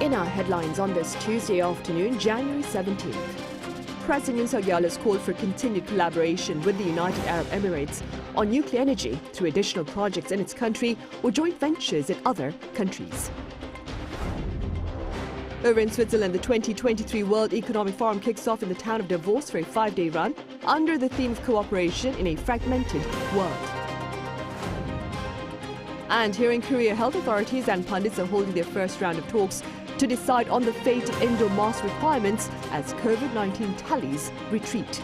In our headlines on this Tuesday afternoon, January 17th. President Yoon Suk-yeol has called for continued collaboration with the United Arab Emirates on nuclear energy through additional projects in its country or joint ventures in other countries. Over in Switzerland, the 2023 World Economic Forum kicks off in the town of Davos for a 5-day run under the theme of cooperation in a fragmented world. And here in Korea, health authorities and pundits are holding their first round of talks to decide on the fate of indoor mask requirements as COVID-19 tallies retreat.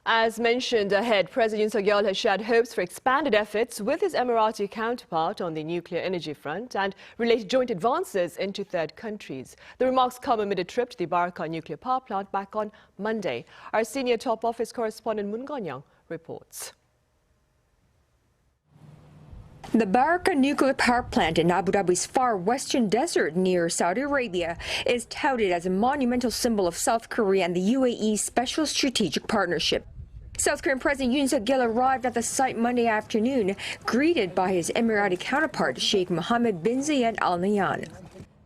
As mentioned ahead, President Yoon Suk-yeol has shared hopes for expanded efforts with his Emirati counterpart on the nuclear energy front and related joint advances into third countries. The remarks come amid a trip to the Baraka nuclear power plant back on Monday. Our senior top office correspondent Moon Gon-young reports. The Baraka nuclear power plant in Abu Dhabi's far western desert near Saudi Arabia is touted as a monumental symbol of South Korea and the UAE's special strategic partnership. South Korean President Yoon Suk-yeol arrived at the site Monday afternoon, greeted by his Emirati counterpart Sheikh Mohammed bin Zayed Al Nahyan.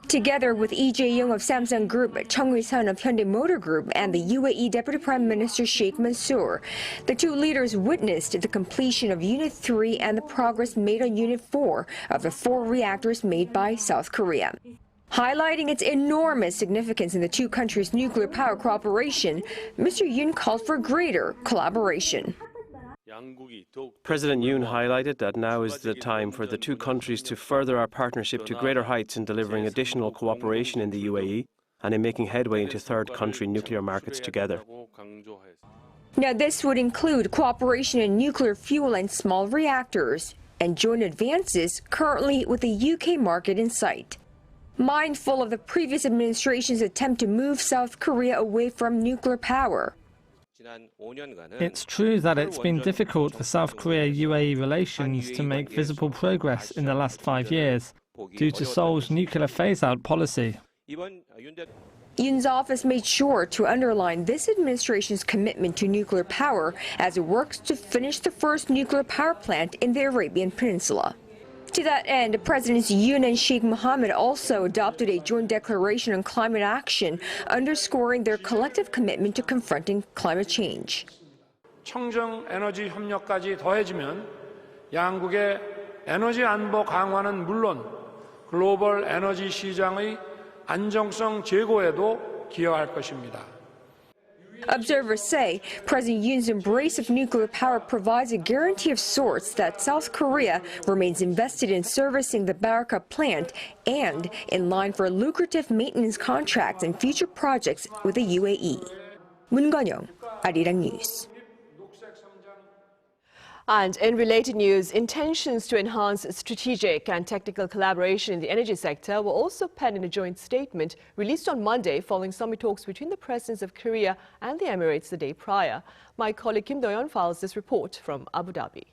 Together with Lee Jae-young of Samsung Group, Chung Wi-sun of Hyundai Motor Group, and the UAE Deputy Prime Minister Sheikh Mansour, the two leaders witnessed the completion of Unit 3 and the progress made on Unit 4 of the 4 reactors made by South Korea. Highlighting its enormous significance in the two countries' nuclear power cooperation, Mr. Yoon called for greater collaboration. President Yoon highlighted that now is the time for the two countries to further our partnership to greater heights in delivering additional cooperation in the UAE and in making headway into third country nuclear markets together. Now, this would include cooperation in nuclear fuel and small reactors, and joint advances currently with the UK market in sight. Mindful of the previous administration's attempt to move South Korea away from nuclear power. It's true that it's been difficult for South Korea-UAE relations to make visible progress in the last 5 years due to Seoul's nuclear phase-out policy. Yoon's office made sure to underline this administration's commitment to nuclear power as it works to finish the first nuclear power plant in the Arabian Peninsula. To that end, Presidents Yoon and Sheikh Mohammed also adopted a joint declaration on climate action, underscoring their collective commitment to confronting climate change. 청정 에너지 협력까지 더해지면 양국의 에너지 안보 강화는 물론 글로벌 에너지 시장의 안정성 제고에도 기여할 것입니다. Observers say President Yoon's embrace of nuclear power provides a guarantee of sorts that South Korea remains invested in servicing the Baraka plant and in line for lucrative maintenance contracts and future projects with the UAE. Moon Gon-young, Arirang News. And in related news, intentions to enhance strategic and technical collaboration in the energy sector were also penned in a joint statement released on Monday following summit talks between the presidents of Korea and the Emirates the day prior. My colleague Kim Do-yeon files this report from Abu Dhabi.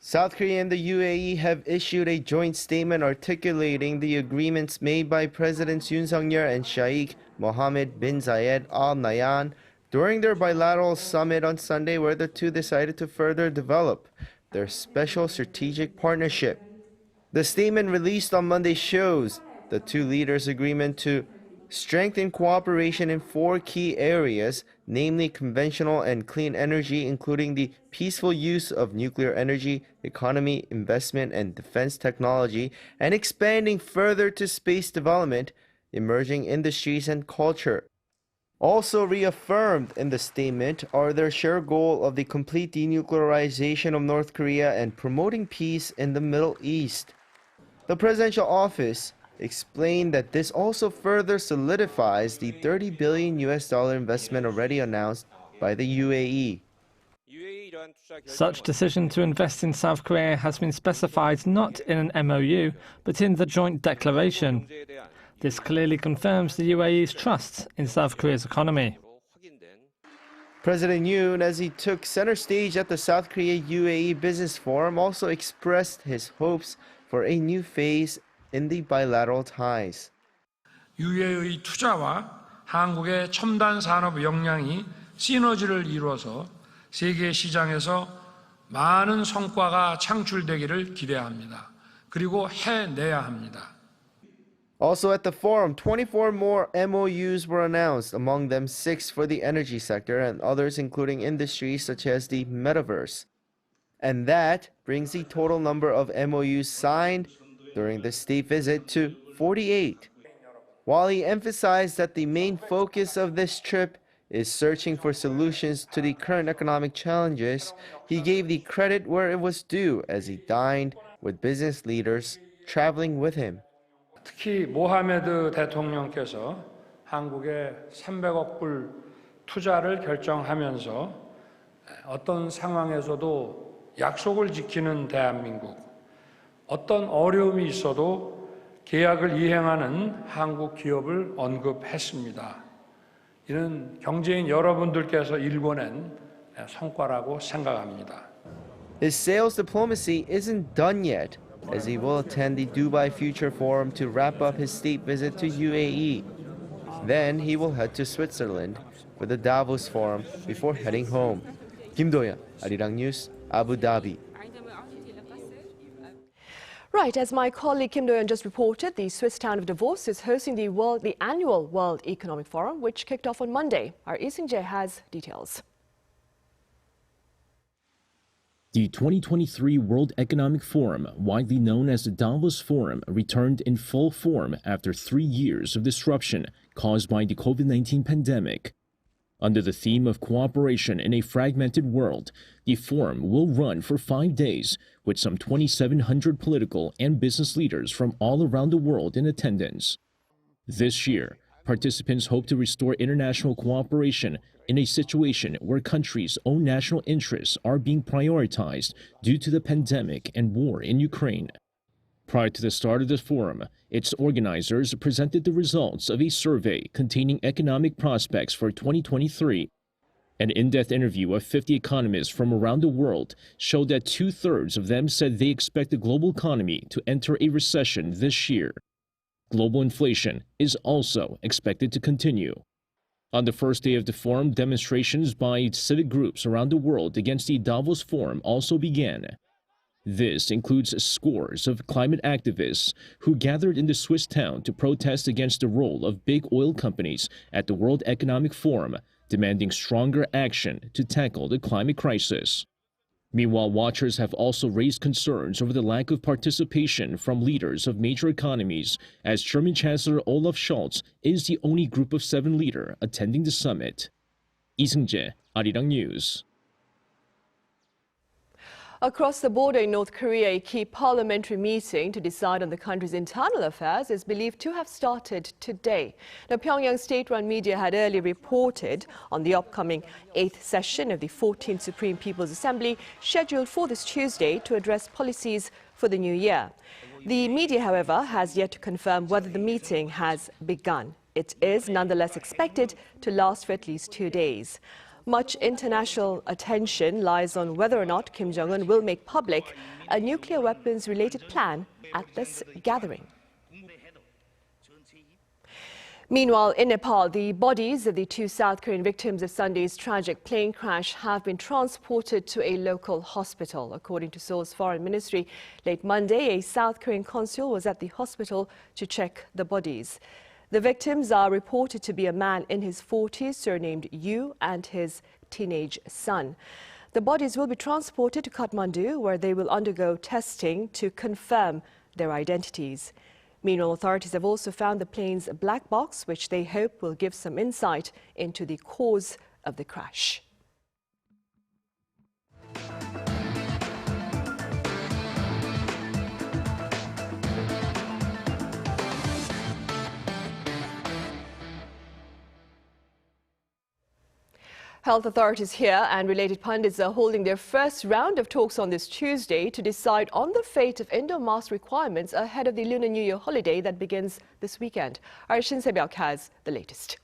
South Korea and the UAE have issued a joint statement articulating the agreements made by Presidents Yoon Suk-yeol and Sheikh Mohammed bin Zayed Al Nahyan during their bilateral summit on Sunday, where the two decided to further develop their special strategic partnership. The statement released on Monday shows the two leaders' agreement to strengthen cooperation in 4 key areas, namely conventional and clean energy, including the peaceful use of nuclear energy, economy, investment, and defense technology, and expanding further to space development, emerging industries, and culture. Also reaffirmed in the statement are their shared goal of the complete denuclearization of North Korea and promoting peace in the Middle East. The presidential office explained that this also further solidifies the $30 billion investment already announced by the UAE. Such decision to invest in South Korea has been specified not in an MOU, but in the joint declaration. This clearly confirms the UAE's trust in South Korea's economy. President Yoon, as he took center stage at the South Korea-UAE Business Forum, also expressed his hopes for a new phase in the bilateral ties. 유해의 투자와 한국의 첨단 산업 역량이 시너지를 이루어서 세계 시장에서 많은 성과가 창출되기를 기대합니다. 그리고 해내야 합니다. Also at the forum, 24 more MOUs were announced, among them 6 for the energy sector and others including industries such as the metaverse. And that brings the total number of MOUs signed during the state visit to 48. While he emphasized that the main focus of this trip is searching for solutions to the current economic challenges, he gave the credit where it was due as he dined with business leaders traveling with him. 특히 모하메드 대통령께서 한국에 300억 불 투자를 결정하면서 어떤 상황에서도 약속을 지키는 대한민국, 어떤 어려움이 있어도 계약을 이행하는 한국 기업을 언급했습니다. 이는 경제인 여러분들께서 일궈낸 성과라고 생각합니다. His sales diplomacy isn't done yet, as he will attend the Dubai Future Forum to wrap up his state visit to UAE. Then he will head to Switzerland for the Davos Forum before heading home. Kim Do-yeon, Arirang News, Abu Dhabi. Right, as my colleague Kim Do-yeon just reported, the Swiss town of Davos is hosting the annual World Economic Forum, which kicked off on Monday. Our Lee Seung-jae has details. The 2023 World Economic Forum, widely known as the Davos Forum, returned in full form after 3 years of disruption caused by the COVID-19 pandemic. Under the theme of cooperation in a fragmented world, the forum will run for 5 days, with some 2,700 political and business leaders from all around the world in attendance. This year, participants hope to restore international cooperation in a situation where countries' own national interests are being prioritized due to the pandemic and war in Ukraine. Prior to the start of the forum, its organizers presented the results of a survey containing economic prospects for 2023. An in-depth interview of 50 economists from around the world showed that 2/3 of them said they expect the global economy to enter a recession this year. Global inflation is also expected to continue. On the first day of the forum, demonstrations by civic groups around the world against the Davos Forum also began. This includes scores of climate activists who gathered in the Swiss town to protest against the role of big oil companies at the World Economic Forum, demanding stronger action to tackle the climate crisis. Meanwhile, watchers have also raised concerns over the lack of participation from leaders of major economies, as German Chancellor Olaf Scholz is the only group of 7 leaders attending the summit. Lee Seung-jae, Arirang News. Across the border in North Korea, a key parliamentary meeting to decide on the country's internal affairs is believed to have started today. Now, Pyongyang state-run media had earlier reported on the upcoming 8th session of the 14th Supreme People's Assembly, scheduled for this Tuesday to address policies for the new year. The media, however, has yet to confirm whether the meeting has begun. It is nonetheless expected to last for at least 2 days. Much international attention lies on whether or not Kim Jong-un will make public a nuclear weapons-related plan at this gathering. Meanwhile, in Nepal, the bodies of the 2 South Korean victims of Sunday's tragic plane crash have been transported to a local hospital. According to Seoul's foreign ministry, late Monday, a South Korean consul was at the hospital to check the bodies. The victims are reported to be a man in his 40s, surnamed Yu, and his teenage son. The bodies will be transported to Kathmandu, where they will undergo testing to confirm their identities. Meanwhile, authorities have also found the plane's black box, which they hope will give some insight into the cause of the crash. Health authorities here and related pundits are holding their first round of talks on this Tuesday to decide on the fate of indoor mask requirements ahead of the Lunar New Year holiday that begins this weekend. Our Shin Se-byuk has the latest.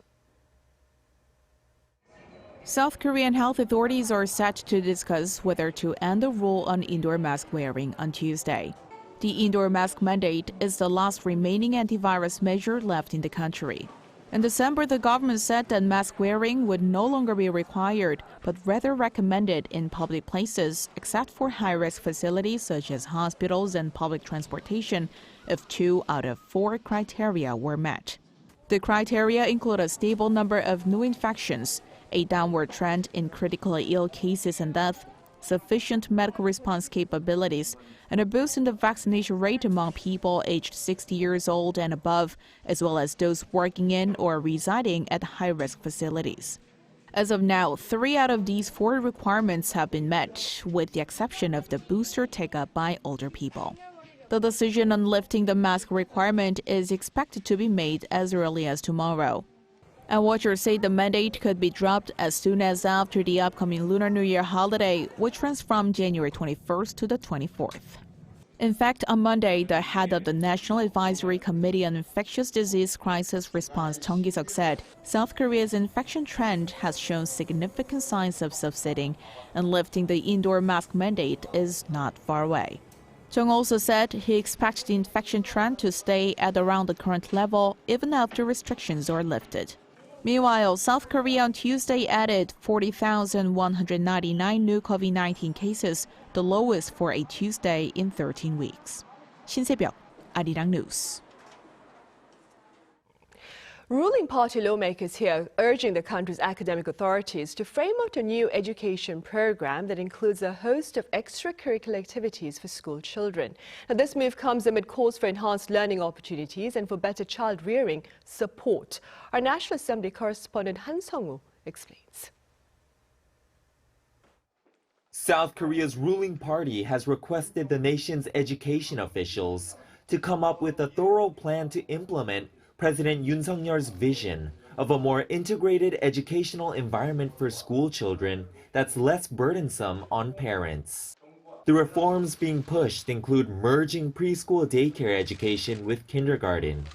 South Korean health authorities are set to discuss whether to end the rule on indoor mask wearing on Tuesday. The indoor mask mandate is the last remaining antivirus measure left in the country. In December, the government said that mask wearing would no longer be required, but rather recommended in public places, except for high-risk facilities such as hospitals and public transportation, if 2 out of 4 criteria were met. The criteria include a stable number of new infections, a downward trend in critically ill cases and death, sufficient medical response capabilities, and a boost in the vaccination rate among people aged 60 years old and above, as well as those working in or residing at high-risk facilities. As of now, 3 out of these 4 requirements have been met, with the exception of the booster take-up by older people. The decision on lifting the mask requirement is expected to be made as early as tomorrow. And watchers say the mandate could be dropped as soon as after the upcoming Lunar New Year holiday, which runs from January 21st to the 24th. In fact, on Monday, the head of the National Advisory Committee on Infectious Disease Crisis Response, Chung Ki-seok, said South Korea's infection trend has shown significant signs of subsiding, and lifting the indoor mask mandate is not far away. Chung also said he expects the infection trend to stay at around the current level even after restrictions are lifted. Meanwhile, South Korea on Tuesday added 40,199 new COVID-19 cases, the lowest for a Tuesday in 13 weeks. 신세벽, 아리랑 뉴스. Ruling party lawmakers here urging the country's academic authorities to frame out a new education program that includes a host of extracurricular activities for school children. Now, this move comes amid calls for enhanced learning opportunities and for better child rearing support. Our National Assembly correspondent Han Sung-woo explains. South Korea's ruling party has requested the nation's education officials to come up with a thorough plan to implement President Yoon Suk-yeol's vision of a more integrated educational environment for school children that's less burdensome on parents. The reforms being pushed include merging preschool daycare education with kindergarten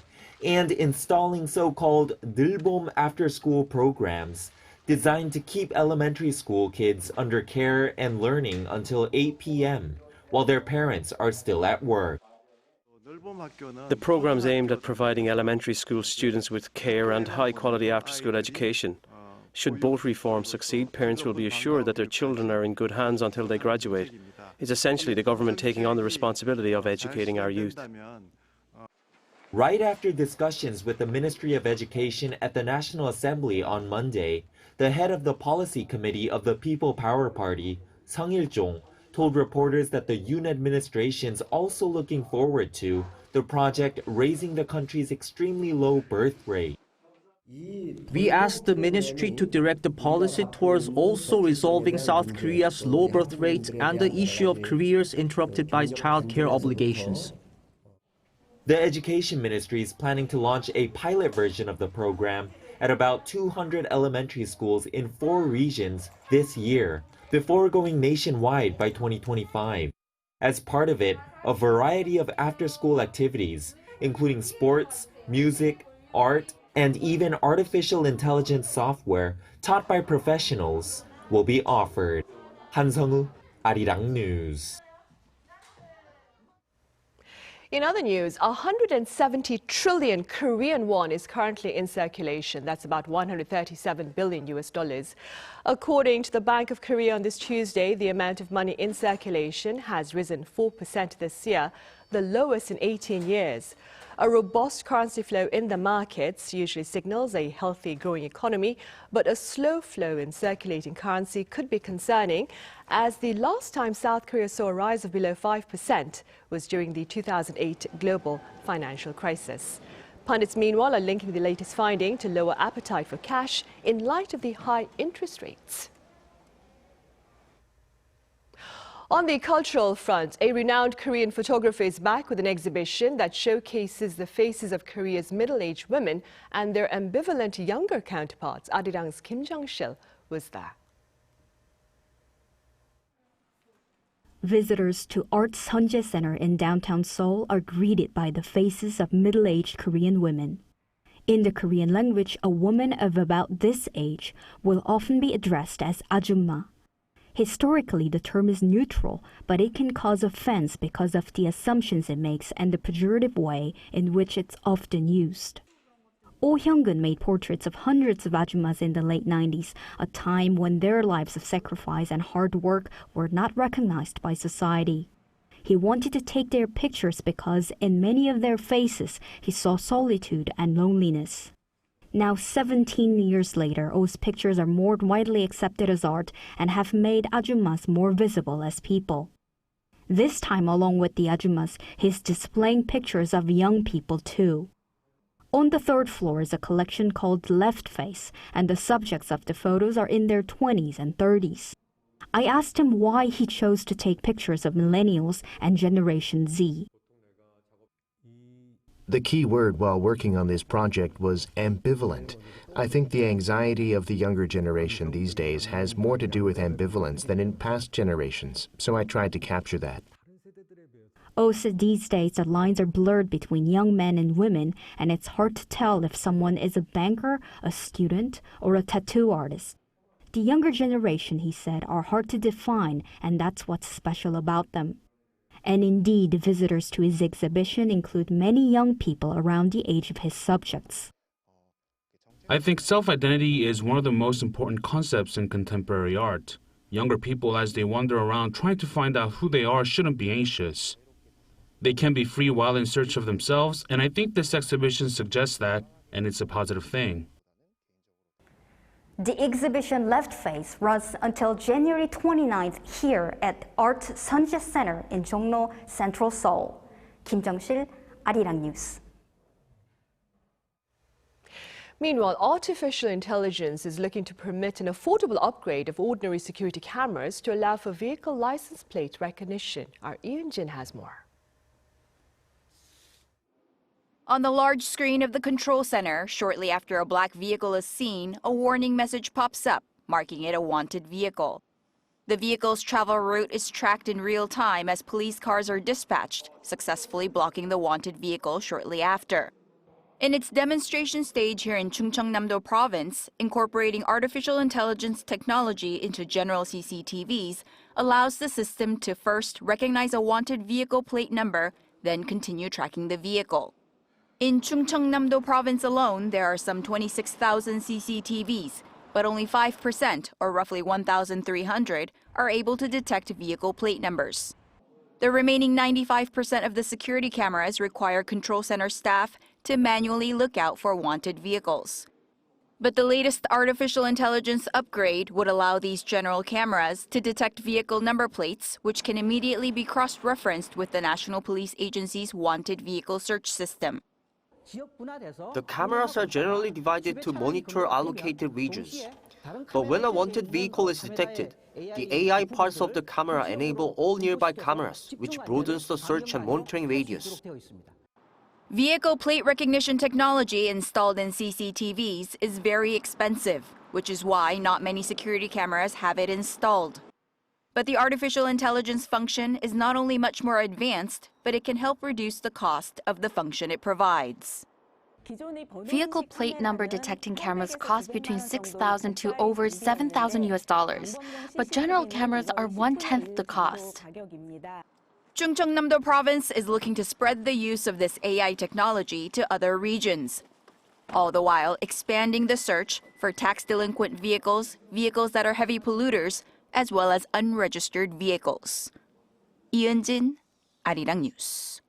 and installing so-called Dilbom after-school programs designed to keep elementary school kids under care and learning until 8 p.m. while their parents are still at work. The program's aimed at providing elementary school students with care and high-quality after-school education. Should both reforms succeed, parents will be assured that their children are in good hands until they graduate. It's essentially the government taking on the responsibility of educating our youth. Right after discussions with the Ministry of Education at the National Assembly on Monday, the head of the policy committee of the People Power Party, Sung Il-jong, told reporters that the Yoon administration's also looking forward to the project raising the country's extremely low birth rate. We asked the ministry to direct the policy towards also resolving South Korea's low birth rate and the issue of careers interrupted by childcare obligations. The Education Ministry is planning to launch a pilot version of the program at about 200 elementary schools in 4 regions this year, before going nationwide by 2025. As part of it, a variety of after-school activities, including sports, music, art, and even artificial intelligence software taught by professionals, will be offered. Han Sung-woo, Arirang News. In other news, 170 trillion Korean won is currently in circulation. That's about $137 billion. According to the Bank of Korea on this Tuesday, the amount of money in circulation has risen 4% this year, the lowest in 18 years. A robust currency flow in the markets usually signals a healthy growing economy, but a slow flow in circulating currency could be concerning, as the last time South Korea saw a rise of below 5% was during the 2008 global financial crisis. Pundits, meanwhile, are linking the latest finding to lower appetite for cash in light of the high interest rates. On the cultural front, a renowned Korean photographer is back with an exhibition that showcases the faces of Korea's middle-aged women and their ambivalent younger counterparts. Arirang's Kim Jung-sil was there. Visitors to Art Seonje Center in downtown Seoul are greeted by the faces of middle-aged Korean women. In the Korean language, a woman of about this age will often be addressed as ajumma. Historically, the term is neutral, but it can cause offense because of the assumptions it makes and the pejorative way in which it's often used. Oh Hyung-gun made portraits of hundreds of ajumas in the late 90s, a time when their lives of sacrifice and hard work were not recognized by society. He wanted to take their pictures because in many of their faces he saw solitude and loneliness. Now 17 years later, Oh's pictures are more widely accepted as art and have made ajumas more visible as people. This time, along with the ajumas, he's displaying pictures of young people too. On the third floor is a collection called Left Face, and the subjects of the photos are in their 20s and 30s. I asked him why he chose to take pictures of millennials and Generation Z. The key word while working on this project was ambivalent. I think the anxiety of the younger generation these days has more to do with ambivalence than in past generations, so I tried to capture that. Oh said these days the lines are blurred between young men and women, and it's hard to tell if someone is a banker, a student, or a tattoo artist. The younger generation, he said, are hard to define, and that's what's special about them. And indeed, visitors to his exhibition include many young people around the age of his subjects. I think self-identity is one of the most important concepts in contemporary art. Younger people, as they wander around trying to find out who they are, shouldn't be anxious. They can be free while in search of themselves, and I think this exhibition suggests that, and it's a positive thing. The exhibition Left Face runs until January 29th here at Art Sunje Center in Jongno, Central Seoul. Kim Jung-sil, Arirang News. Meanwhile, artificial intelligence is looking to permit an affordable upgrade of ordinary security cameras to allow for vehicle license plate recognition. Our Ian Jin has more. On the large screen of the control center, shortly after a black vehicle is seen, a warning message pops up, marking it a wanted vehicle. The vehicle's travel route is tracked in real time as police cars are dispatched, successfully blocking the wanted vehicle shortly after. In its demonstration stage here in Chungcheongnam-do Province, incorporating artificial intelligence technology into general CCTVs allows the system to first recognize a wanted vehicle plate number, then continue tracking the vehicle. In Chungcheongnam-do Province alone, there are some 26,000 CCTVs, but only 5%, or roughly 1,300, are able to detect vehicle plate numbers. The remaining 95% of the security cameras require control center staff to manually look out for wanted vehicles. But the latest artificial intelligence upgrade would allow these general cameras to detect vehicle number plates, which can immediately be cross-referenced with the National Police Agency's wanted vehicle search system. The cameras are generally divided to monitor allocated regions. But when a wanted vehicle is detected, the AI parts of the camera enable all nearby cameras, which broadens the search and monitoring radius. Vehicle plate recognition technology installed in CCTVs is very expensive, which is why not many security cameras have it installed. But the artificial intelligence function is not only much more advanced, but it can help reduce the cost of the function it provides. Vehicle plate number detecting cameras cost between $6,000 to over $7,000, but general cameras are 1/10 the cost. Chungcheongnam-do Province is looking to spread the use of this AI technology to other regions, all the while expanding the search for tax delinquent vehicles, vehicles that are heavy polluters, as well as unregistered vehicles. 이은진, 아리랑 뉴스.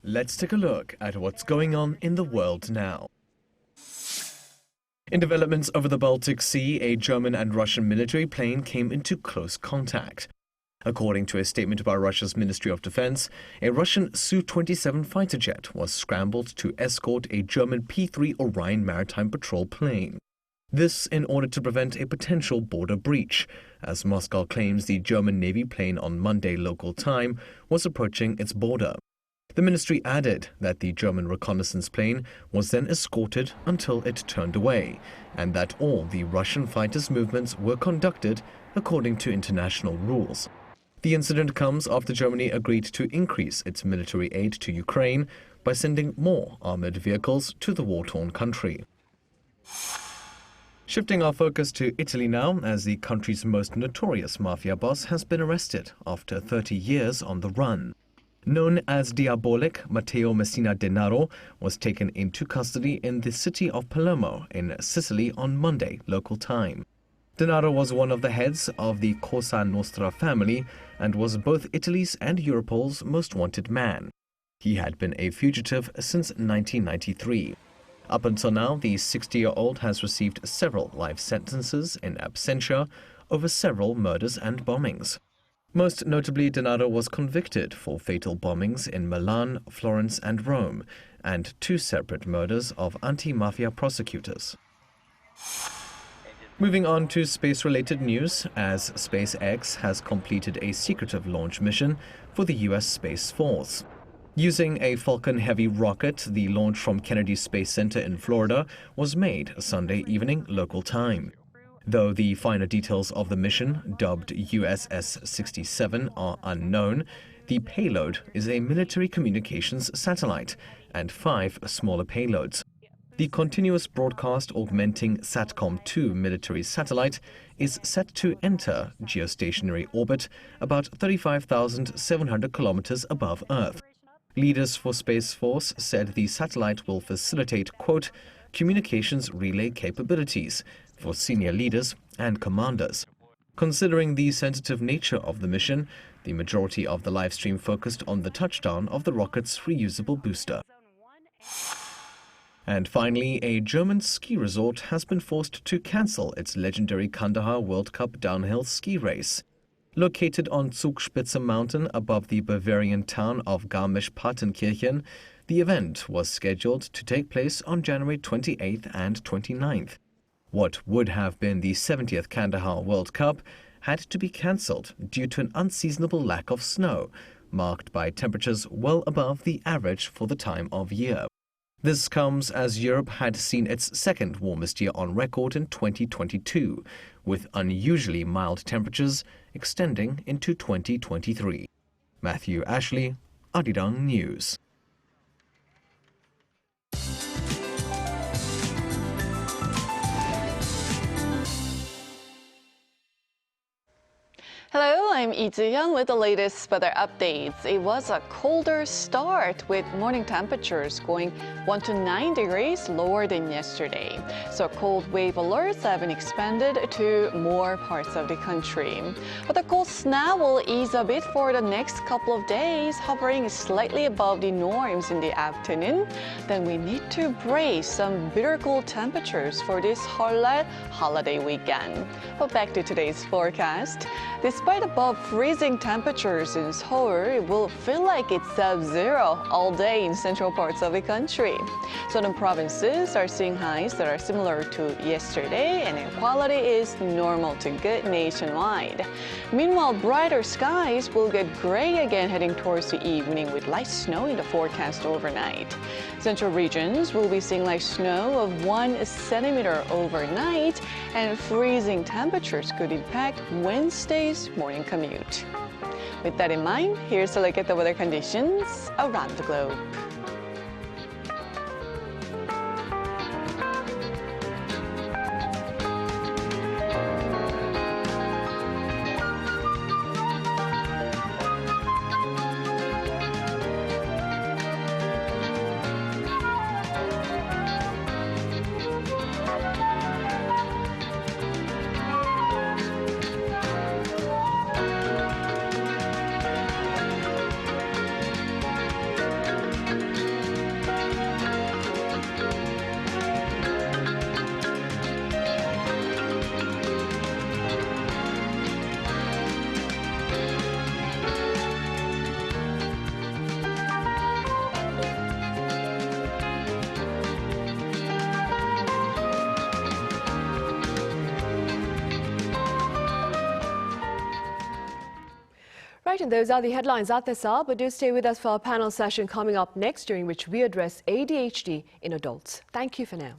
Let's take a look at what's going on in the world now. In developments over the Baltic Sea, a German and Russian military plane came into close contact. According to a statement by Russia's Ministry of Defense, a Russian Su-27 fighter jet was scrambled to escort a German P-3 Orion maritime patrol plane. This in order to prevent a potential border breach, as Moscow claims the German Navy plane on Monday local time was approaching its border. The ministry added that the German reconnaissance plane was then escorted until it turned away, and that all the Russian fighters' movements were conducted according to international rules. The incident comes after Germany agreed to increase its military aid to Ukraine by sending more armored vehicles to the war-torn country. Shifting our focus to Italy now, as the country's most notorious mafia boss has been arrested after 30 years on the run. Known as Diabolic, Matteo Messina Denaro was taken into custody in the city of Palermo in Sicily on Monday, local time. Denaro was one of the heads of the Cosa Nostra family and was both Italy's and Europol's most wanted man. He had been a fugitive since 1993. Up until now, the 60-year-old has received several life sentences in absentia over several murders and bombings. Most notably, Denaro was convicted for fatal bombings in Milan, Florence and Rome, and 2 separate murders of anti-mafia prosecutors. Moving on to space-related news, as SpaceX has completed a secretive launch mission for the U.S. Space Force. Using a Falcon Heavy rocket, the launch from Kennedy Space Center in Florida was made Sunday evening local time. Though the finer details of the mission, dubbed USS-67, are unknown, the payload is a military communications satellite and 5 smaller payloads. The Continuous Broadcast Augmenting SATCOM-2 military satellite is set to enter geostationary orbit about 35,700 kilometers above Earth. Leaders for Space Force said the satellite will facilitate, quote, communications relay capabilities for senior leaders and commanders. Considering the sensitive nature of the mission, the majority of the live stream focused on the touchdown of the rocket's reusable booster. And finally, a German ski resort has been forced to cancel its legendary Kandahar World Cup downhill ski race. Located on Zugspitze Mountain above the Bavarian town of Garmisch-Partenkirchen, the event was scheduled to take place on January 28th and 29th. What would have been the 70th Kandahar World Cup had to be cancelled due to an unseasonable lack of snow, marked by temperatures well above the average for the time of year. This comes as Europe had seen its second warmest year on record in 2022, with unusually mild temperatures extending into 2023. Matthew Ashley, Arirang News. Hello, I'm Lee Ji-hyun with the latest weather updates. It was a colder start with morning temperatures going 1 to 9 degrees lower than yesterday. So cold wave alerts have been expanded to more parts of the country. But the cold snap will ease a bit for the next couple of days, hovering slightly above the norms in the afternoon. Then we need to brace some bitter cold temperatures for this Seollal holiday weekend. But back to today's forecast. Despite above freezing temperatures in Seoul, it will feel like it's sub-zero all day in central parts of the country. Southern provinces are seeing highs that are similar to yesterday, and air quality is normal to good nationwide. Meanwhile, brighter skies will get gray again heading towards the evening with light snow in the forecast overnight. Central regions will be seeing light snow of 1 centimeter overnight, and freezing temperatures could impact Wednesday's morning commute. With that in mind, here's a look at the weather conditions around the globe. Right, and those are the headlines at this hour, but do stay with us for our panel session coming up next, during which we address ADHD in adults. Thank you for now.